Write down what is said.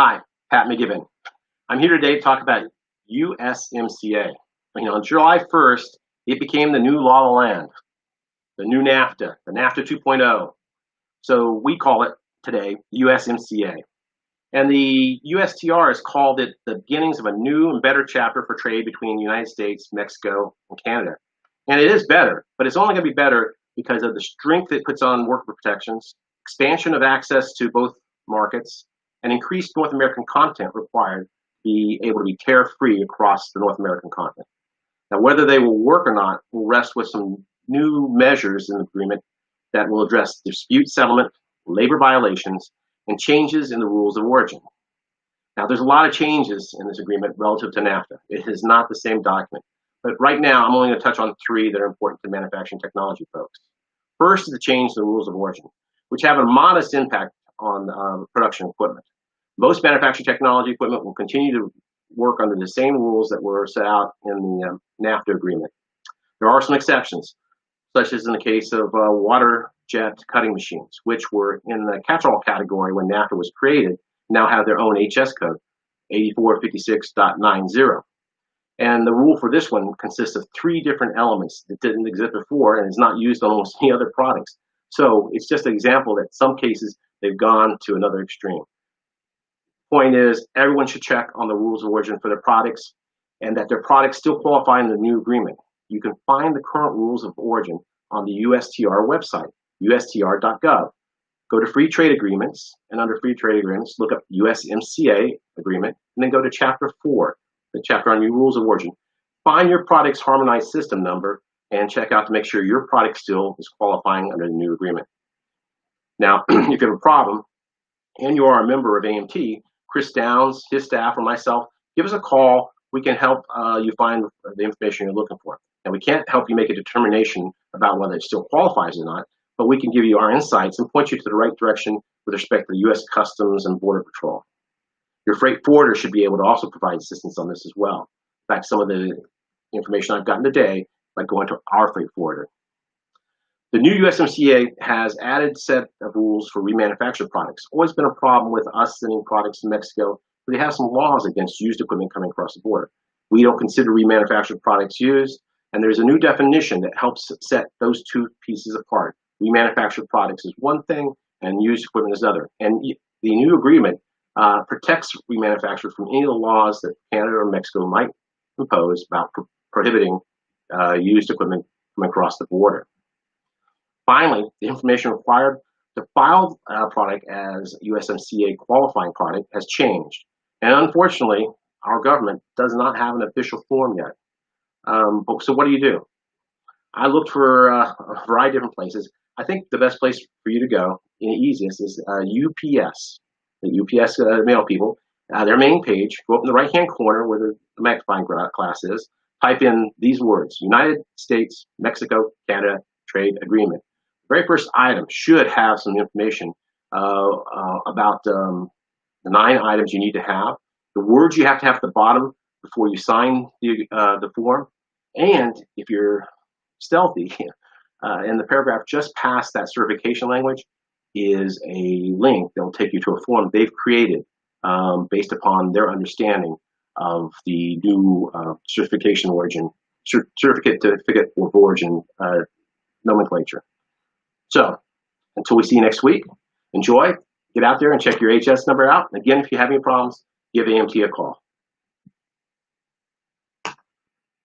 Hi, Pat McGibbon. I'm here today to talk about USMCA. On July 1st, it became the new law of the land, the new NAFTA, the NAFTA 2.0. So we call it today USMCA. And the USTR has called it the beginnings of a new and better chapter for trade between the United States, Mexico, and Canada. And it is better, but it's only going to be better because of the strength it puts on worker protections, expansion of access to both markets, and increased North American content required to be able to be tariff-free across the North American continent. Now, whether they will work or not will rest with some new measures in the agreement that will address dispute settlement, labor violations, and changes in the rules of origin. Now, there's a lot of changes in this agreement relative to NAFTA. It is not the same document. But right now, I'm only going to touch on three that are important to manufacturing technology folks. First is the change to the rules of origin, which have a modest impact on production equipment. Most manufacturing technology equipment will continue to work under the same rules that were set out in the NAFTA agreement. There are some exceptions, such as in the case of water jet cutting machines, which were in the catch-all category when NAFTA was created, now have their own HS code, 8456.90. And the rule for this one consists of three different elements that didn't exist before and is not used on almost any other products. So it's just an example that in some cases they've gone to another extreme. Point is, everyone should check on the rules of origin for their products and that their products still qualify in the new agreement. You can find the current rules of origin on the USTR website, ustr.gov. Go to Free Trade Agreements, and under Free Trade Agreements, look up USMCA agreement, and then go to Chapter 4, the chapter on new rules of origin. Find your product's harmonized system number and check out to make sure your product still is qualifying under the new agreement. Now, if you have a problem and you are a member of AMT, Chris Downs, his staff, or myself, give us a call. We can help you find the information you're looking for. And we can't help you make a determination about whether it still qualifies or not, but we can give you our insights and point you to the right direction with respect to the U.S. Customs and Border Patrol. Your freight forwarder should be able to also provide assistance on this as well. In fact, some of the information I've gotten today, like going to our freight forwarder. The new USMCA has added set of rules for remanufactured products. Always been a problem with us sending products to Mexico, but they have some laws against used equipment coming across the border. We don't consider remanufactured products used, and there's a new definition that helps set those two pieces apart. Remanufactured products is one thing, and used equipment is other. And the new agreement protects remanufacturers from any of the laws that Canada or Mexico might impose about prohibiting used equipment coming across the border. Finally, the information required to file a product as USMCA qualifying product has changed. And unfortunately, our government does not have an official form yet. So what do? I looked for a variety of different places. I think the best place for you to go, and the easiest, is UPS. The UPS mail people, their main page, go up in the right-hand corner where the magnifying glass is, type in these words: United States, Mexico, Canada, Trade Agreement. The very first item should have some information about the 9 items you need to have, the words you have to have at the bottom before you sign the form, and if you're stealthy, in the paragraph just past that certification language is a link that will take you to a form they've created based upon their understanding of the new certificate of origin nomenclature. So until we see you next week, enjoy, get out there and check your HS number out. Again, if you have any problems, give AMT a call.